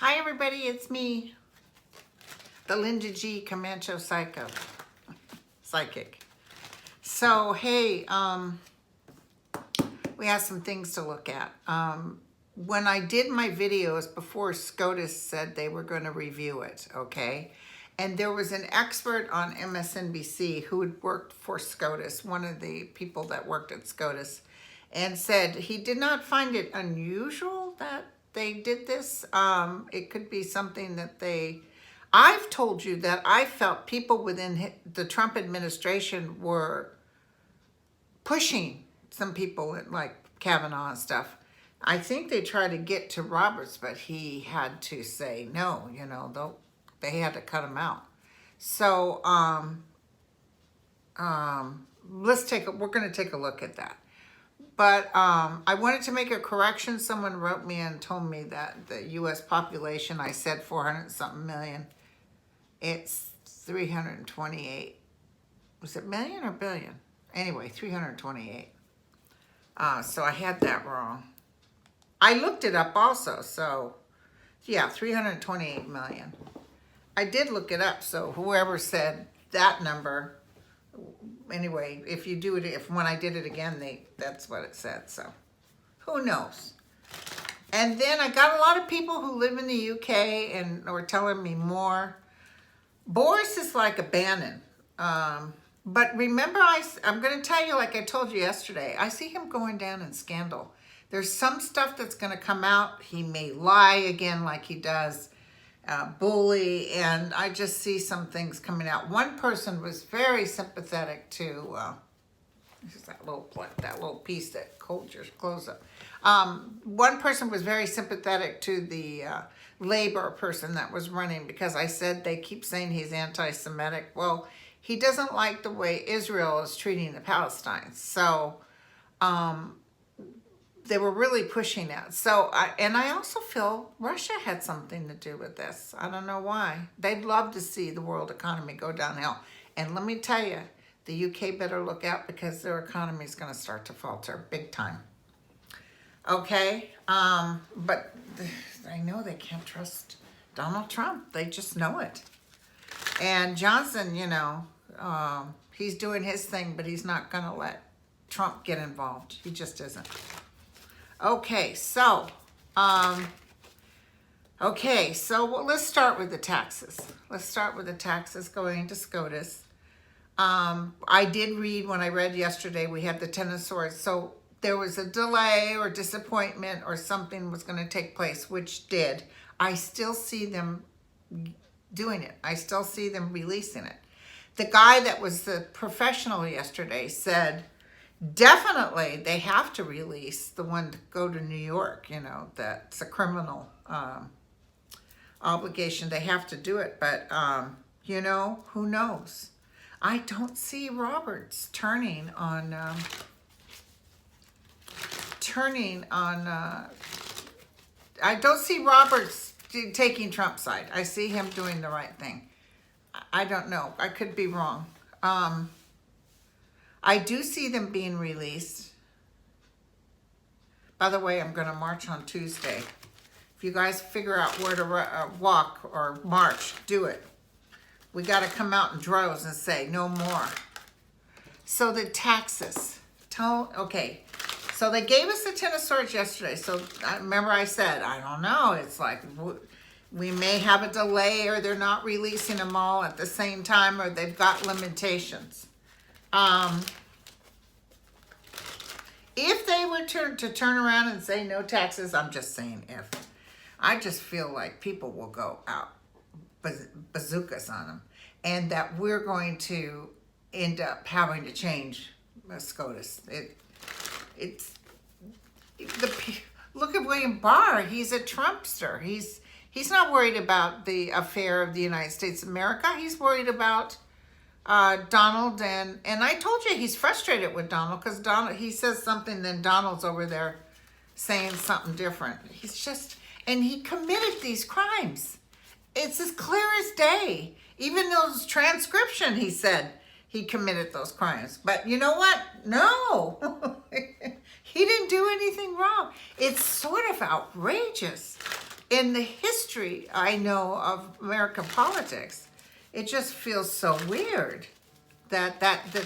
Hi everybody, it's me, the Linda G. Comanche Psychic. So hey, we have some things to look at. When I did my videos before, Scotus said they were going to review it, okay? And there was an expert on MSNBC who had worked for Scotus, one of the people that worked at Scotus, and said he did not find it unusual that they did this. It could be something that I've told you that I felt people within the Trump administration were pushing some people like Kavanaugh and stuff. I think they tried to get to Roberts, but he had to say no, you know, they had to cut him out. So we're going to take a look at that. But I wanted to make a correction. Someone wrote me and told me that the U.S. population, I said 400-something million. It's 328. Was it million or billion? Anyway, 328. So I had that wrong. I looked it up also. So, yeah, 328 million. I did look it up. So whoever said that number... Anyway, if you do it, when I did it again, that's what it said. So, who knows? And then I got a lot of people who live in the UK and were telling me more. Boris is like a Bannon. But remember, I'm going to tell you, like I told you yesterday, I see him going down in scandal. There's some stuff that's going to come out. He may lie again like he does. Bully, and I just see some things coming out. One person was very sympathetic to just that little piece that holds your clothes up. One person was very sympathetic to the Labor person that was running, because I said they keep saying he's anti-Semitic. Well, he doesn't like the way Israel is treating the Palestinians. So they were really pushing that. So, I also feel Russia had something to do with this. I don't know why. They'd love to see the world economy go downhill. And let me tell you, the UK better look out, because their economy is going to start to falter big time. Okay? But I know they can't trust Donald Trump. They just know it. And Johnson, you know, he's doing his thing, but he's not going to let Trump get involved. He just isn't. Okay, so, well, let's start with the taxes. Let's start with the taxes going to SCOTUS. I did read, when I read yesterday, we had the Ten of Swords. So there was a delay or disappointment or something was going to take place, which did. I still see them doing it. I still see them releasing it. The guy that was the professional yesterday said, definitely, they have to release the one to go to New York. You know, that's a criminal obligation. They have to do it. But, you know, who knows? I don't see Roberts turning on I don't see Roberts taking Trump's side. I see him doing the right thing. I don't know. I could be wrong. I do see them being released. By the way, I'm going to march on Tuesday. If you guys figure out where to walk or march, do it. We got to come out in droves and say no more. So the taxes. Okay. So they gave us the Ten of Swords yesterday. So remember I said, I don't know. It's like we may have a delay, or they're not releasing them all at the same time, or they've got limitations. If they were to turn around and say no taxes, I'm just saying if. I just feel like people will go out bazookas on them, and that we're going to end up having to change SCOTUS. Look at William Barr. He's a Trumpster. He's not worried about the affair of the United States of America. He's worried about Donald, and I told you he's frustrated with Donald because Donald, he says something, then Donald's over there saying something different. He's just, and he committed these crimes. It's as clear as day. Even those transcription, he said he committed those crimes. But you know what? No, he didn't do anything wrong. It's sort of outrageous. In the history I know of American politics, it just feels so weird that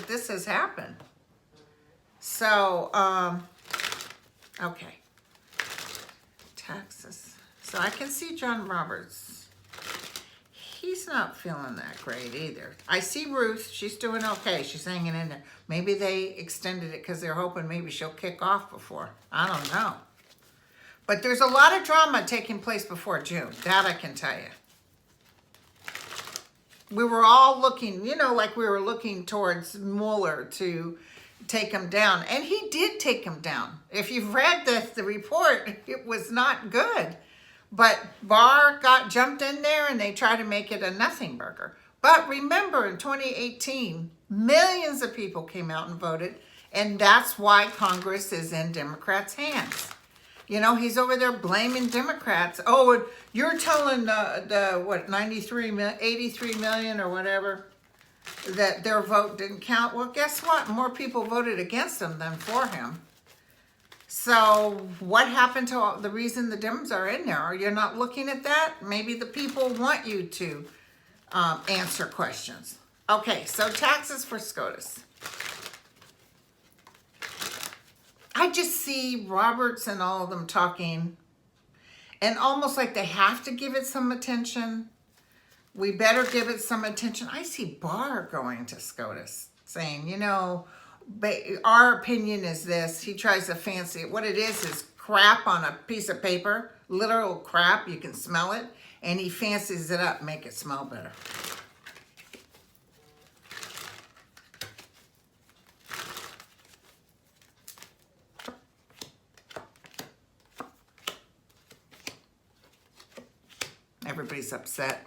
this has happened. So, okay. Texas. So I can see John Roberts. He's not feeling that great either. I see Ruth. She's doing okay. She's hanging in there. Maybe they extended it because they're hoping maybe she'll kick off before. I don't know. But there's a lot of drama taking place before June. That I can tell you. We were all looking, you know, like we were looking towards Mueller to take him down. And he did take him down. If you've read the report, it was not good. But Barr jumped in there and they tried to make it a nothing burger. But remember, in 2018, millions of people came out and voted. And that's why Congress is in Democrats' hands. You know, he's over there blaming Democrats. Oh, you're telling what, 83 million or whatever, that their vote didn't count. Well, guess what? More people voted against him than for him. So what happened to the reason the Dems are in there? Are you not looking at that? Maybe the people want you to answer questions. Okay, so taxes for Scotus. I just see Roberts and all of them talking and almost like they have to give it some attention. We better give it some attention. I see Barr going to Scotus saying, you know, our opinion is this. He tries to fancy it. What it is crap on a piece of paper, literal crap. You can smell it. And he fancies it up, make it smell better. Everybody's upset.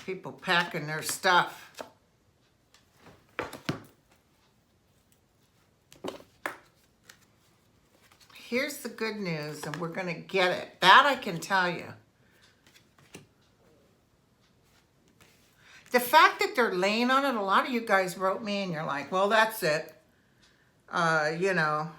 People packing their stuff. Here's the good news, and we're going to get it. That I can tell you. The fact that they're laying on it, a lot of you guys wrote me and you're like, well, that's it. You know.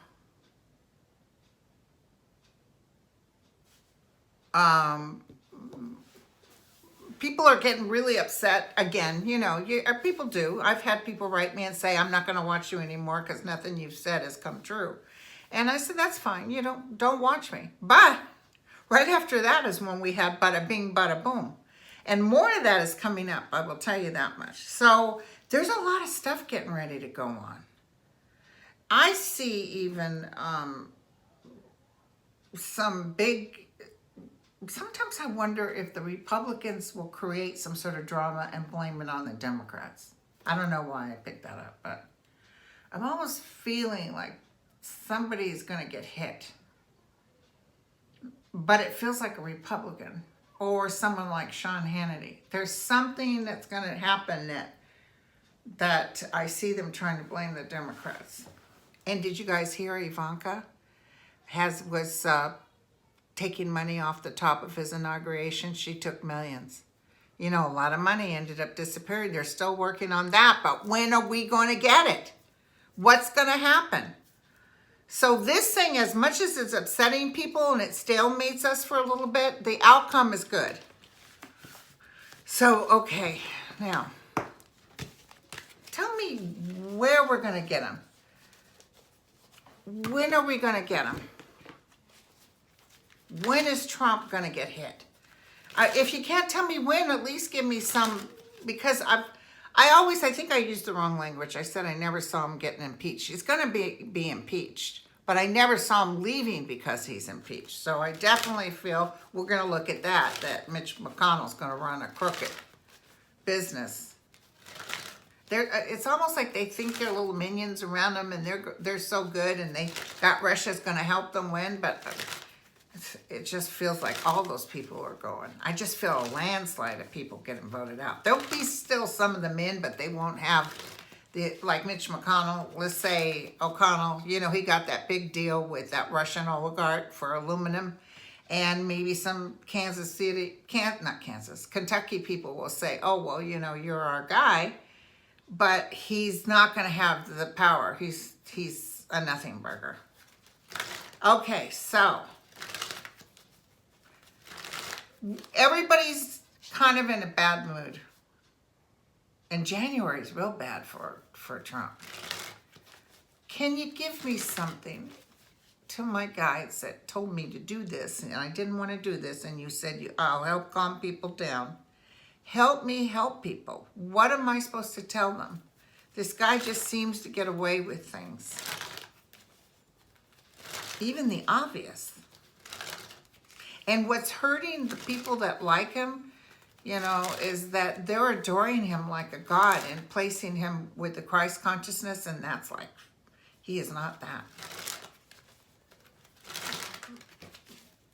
People are getting really upset again. You know, people do. I've had people write me and say, I'm not going to watch you anymore because nothing you've said has come true. And I said, that's fine. You know, don't watch me. But right after that is when we had bada bing, bada boom. And more of that is coming up. I will tell you that much. So there's a lot of stuff getting ready to go on. I see even some big... Sometimes I wonder if the Republicans will create some sort of drama and blame it on the Democrats. I don't know why I picked that up, but I'm almost feeling like somebody's going to get hit. But it feels like a Republican or someone like Sean Hannity. There's something that's going to happen that I see them trying to blame the Democrats. And did you guys hear Ivanka was taking money off the top of his inauguration? She took millions. You know, a lot of money ended up disappearing. They're still working on that, but when are we going to get it? What's going to happen? So this thing, as much as it's upsetting people and it stalemates us for a little bit, the outcome is good. So, okay, now, tell me where we're going to get them. When are we going to get them? When is Trump going to get hit? If you can't tell me when, at least give me some, because I think I used the wrong language. I said I never saw him getting impeached. He's going to be impeached, but I never saw him leaving because he's impeached. So I definitely feel we're going to look at that Mitch McConnell's going to run a crooked business. It's almost like they think they're little minions around them, and they're so good, and they got Russia's going to help them win, but it just feels like all those people are going. I just feel a landslide of people getting voted out. There'll be still some of them in, but they won't have like Mitch McConnell. Let's say O'Connell, you know, he got that big deal with that Russian oligarch for aluminum, and maybe some Kentucky people will say, oh, well, you know, you're our guy, but he's not going to have the power. He's a nothing burger. Okay, so everybody's kind of in a bad mood. And January is real bad for Trump. Can you give me something to my guides that told me to do this, and I didn't want to do this, and you said, I'll help calm people down. Help me help people. What am I supposed to tell them? This guy just seems to get away with things. Even the obvious. And what's hurting the people that like him, you know, is that they're adoring him like a god and placing him with the Christ consciousness, and that's like, he is not that.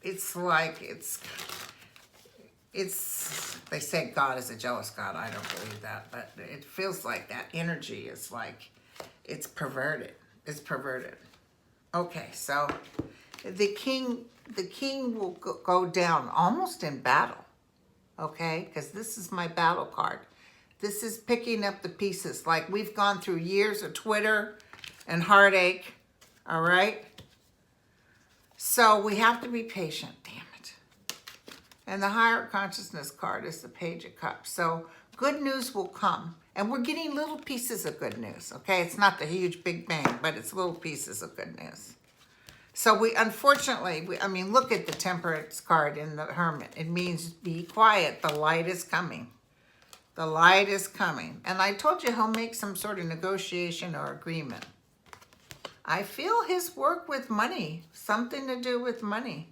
It's like, they say God is a jealous God. I don't believe that, but it feels like that energy is like, it's perverted. It's perverted. Okay, so the king will go down almost in battle. Okay, because this is my battle card. This is picking up the pieces. Like, we've gone through years of Twitter and heartache. All right. So we have to be patient. Damn it. And the higher consciousness card is the Page of Cups. So good news will come. And we're getting little pieces of good news. Okay, it's not the huge big bang, but it's little pieces of good news. So we, unfortunately, I mean, look at the Temperance card in the Hermit. It means be quiet. The light is coming. The light is coming. And I told you he'll make some sort of negotiation or agreement. I feel his work with money, something to do with money.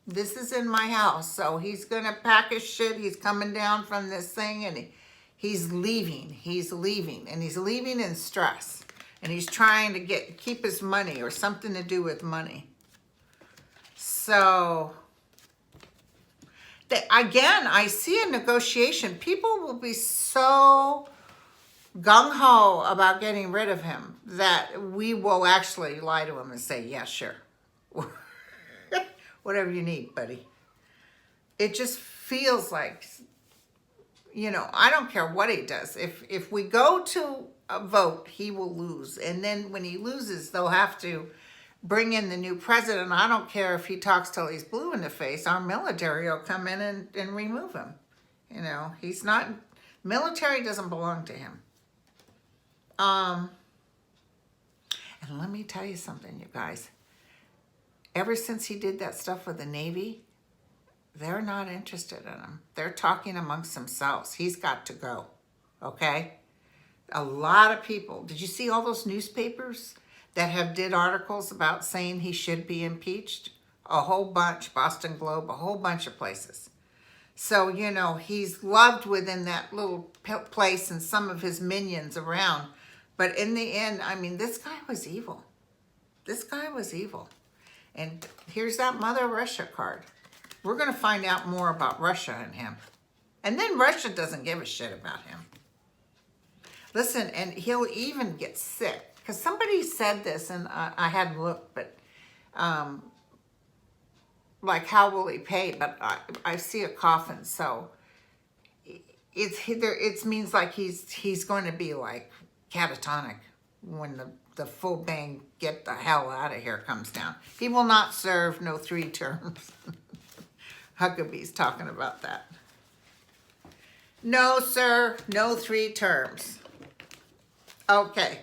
This is in my house, so he's going to pack his shit. He's coming down from this thing, and he's leaving. He's leaving, and he's leaving in stress. And he's trying to keep his money or something to do with money. So, again, I see a negotiation. People will be so gung-ho about getting rid of him that we will actually lie to him and say, yeah, sure. Whatever you need, buddy. It just feels like, you know, I don't care what he does. If we go to a vote, he will lose. And then when he loses, they'll have to bring in the new president. I don't care if he talks till he's blue in the face. Our military will come in and remove him. You know, he's not, military doesn't belong to him. And let me tell you something, you guys. Ever since he did that stuff with the Navy, they're not interested in him. They're talking amongst themselves. He's got to go, okay? A lot of people, did you see all those newspapers that have did articles about saying he should be impeached? A whole bunch, Boston Globe, a whole bunch of places. So, you know, he's loved within that little place and some of his minions around. But in the end, I mean, this guy was evil. This guy was evil. And here's that Mother Russia card. We're going to find out more about Russia and him. And then Russia doesn't give a shit about him. Listen, and he'll even get sick. Because somebody said this, and I hadn't looked, but like, how will he pay? But I see a coffin, so it means like he's going to be like catatonic when the full bang, get the hell out of here comes down. He will not serve no 3 terms. Huckabee's talking about that. No, sir, no 3 terms. Okay.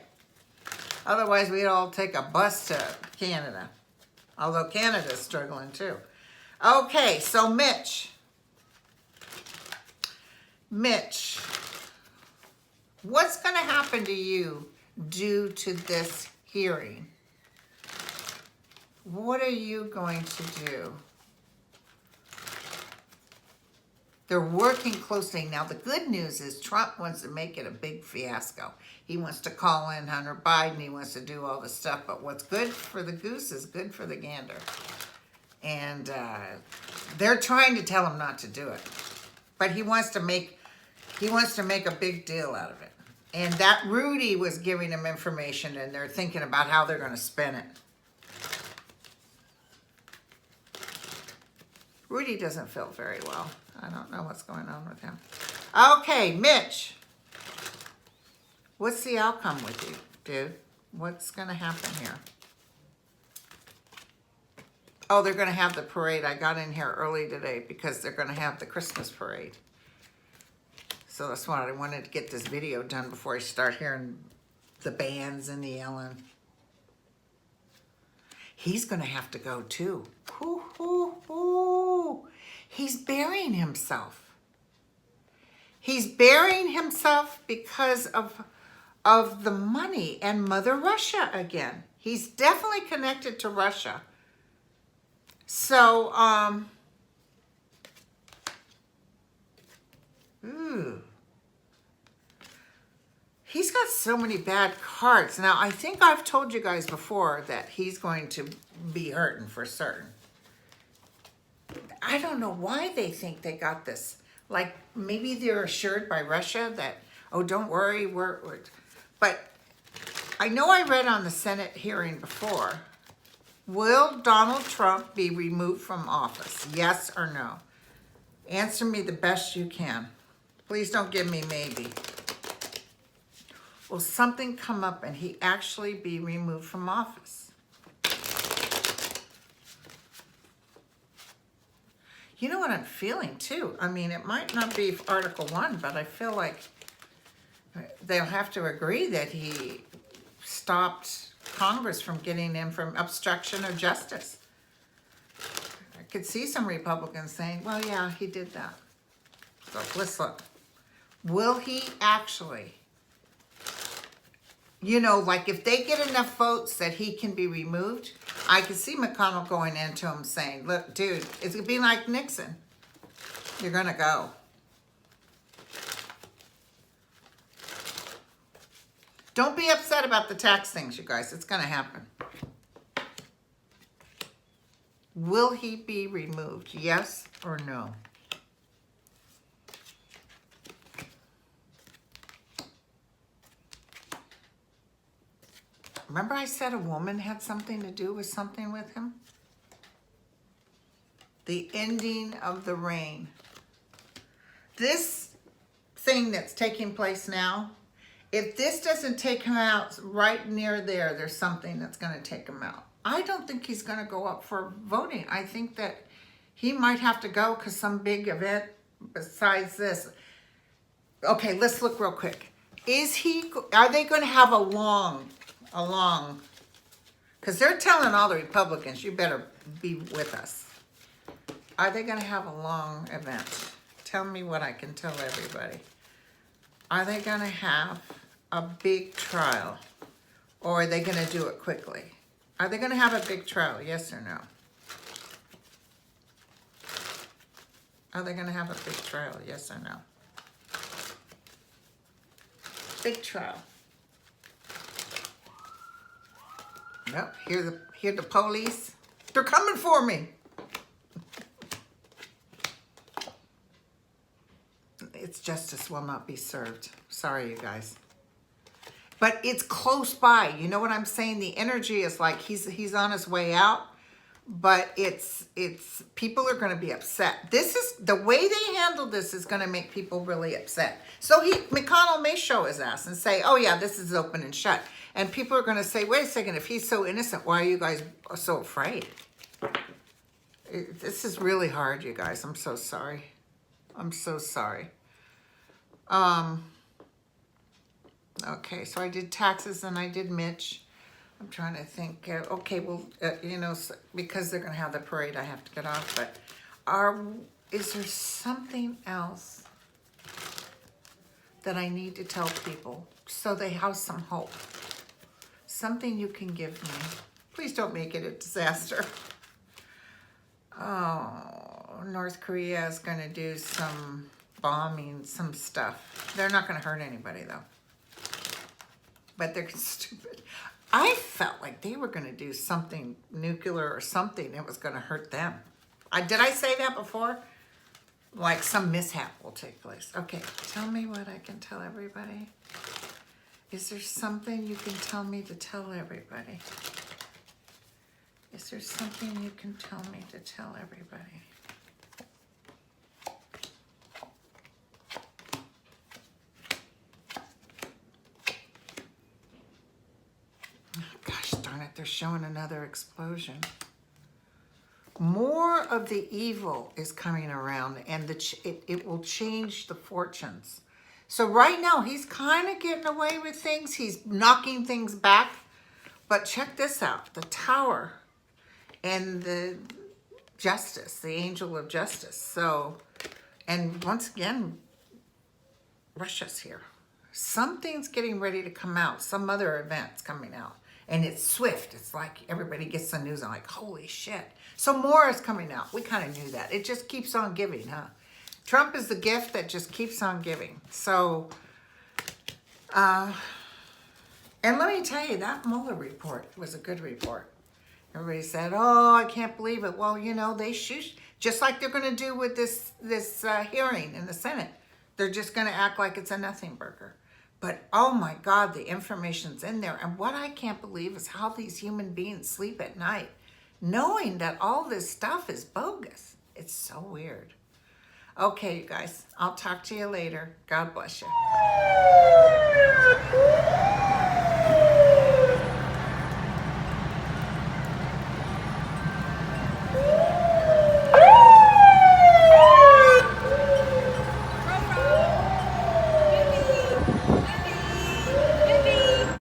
Otherwise, we'd all take a bus to Canada. Although Canada's struggling too. Okay, so Mitch, what's going to happen to you due to this hearing? What are you going to do? They're working closely. Now, the good news is Trump wants to make it a big fiasco. He wants to call in Hunter Biden. He wants to do all this stuff. But what's good for the goose is good for the gander. And they're trying to tell him not to do it. But he wants to make a big deal out of it. And that Rudy was giving him information, and they're thinking about how they're going to spin it. Rudy doesn't feel very well. I don't know what's going on with him. Okay, Mitch. What's the outcome with you, dude? What's going to happen here? Oh, they're going to have the parade. I got in here early today because they're going to have the Christmas parade. So that's why I wanted to get this video done before I start hearing the bands and the yelling. He's going to have to go too. Hoo, hoo, hoo. He's burying himself. He's burying himself because of the money and Mother Russia again. He's definitely connected to Russia. So, he's got so many bad cards. Now, I think I've told you guys before that he's going to be hurting for certain. I don't know why they think they got this. Like, maybe they're assured by Russia that, oh, don't worry, but I know I read on the Senate hearing before, will Donald Trump be removed from office? Yes or no? Answer me the best you can. Please don't give me maybe. Will something come up and he actually be removed from office? You know what I'm feeling too? I mean, it might not be Article 1, but I feel like they'll have to agree that he stopped Congress from getting in from obstruction of justice. I could see some Republicans saying, well, yeah, he did that. So let's look. Will he actually, you know, like if they get enough votes that he can be removed, I could see McConnell going into him saying, look, dude, it's going to be like Nixon. You're going to go. Don't be upset about the tax things, you guys. It's going to happen. Will he be removed? Yes or no? Remember I said a woman had something to do with something with him? The ending of the reign. This thing that's taking place now, if this doesn't take him out right near there, there's something that's going to take him out. I don't think he's going to go up for voting. I think that he might have to go because some big event besides this. Okay, let's look real quick. Are they going to have a long, because they're telling all the Republicans, you better be with us. Are they going to have a long event? Tell me what I can tell everybody. Are they going to have a big trial? Or are they going to do it quickly? Are they going to have a big trial? Yes or no? Are they going to have a big trial? Yes or no? Big trial. Yep, hear the police. They're coming for me. It's justice will not be served. Sorry, you guys. But it's close by. You know what I'm saying? The energy is like he's on his way out, but it's people are going to be upset. This is the way they handle this is going to make people really upset. So McConnell may show his ass and say, "Oh yeah, this is open and shut." And people are going to say, "Wait a second, if he's so innocent, why are you guys so afraid?" This is really hard, you guys. I'm so sorry. I'm so sorry. Okay, so I did taxes and I did Mitch. I'm trying to think. Okay, well, you know, because they're going to have the parade, I have to get off. But is there something else that I need to tell people so they have some hope? Something you can give me. Please don't make it a disaster. Oh, North Korea is going to do some bombing, some stuff. They're not going to hurt anybody, though. But they're stupid. I felt like they were going to do something nuclear or something that was going to hurt them. Did I say that before? Like some mishap will take place. Okay, tell me what I can tell everybody. Is there something you can tell me to tell everybody? Is there something you can tell me to tell everybody? Oh, gosh darn it, they're showing another explosion. More of the evil is coming around, and it will change the fortunes. So right now, he's kind of getting away with things. He's knocking things back. But check this out. The Tower and the Justice, the Angel of Justice. So, and once again, Russia's here. Something's getting ready to come out. Some other event's coming out. And it's swift. It's like everybody gets the news and like, holy shit. So more is coming out. We kind of knew that. It just keeps on giving, huh? Trump is the gift that just keeps on giving. So, and let me tell you, that Mueller report was a good report. Everybody said, oh, I can't believe it. Well, you know, they shoot, just like they're going to do with this hearing in the Senate. They're just going to act like it's a nothing burger. But, oh my God, the information's in there. And what I can't believe is how these human beings sleep at night, knowing that all this stuff is bogus. It's so weird. Okay, you guys, I'll talk to you later. God bless you.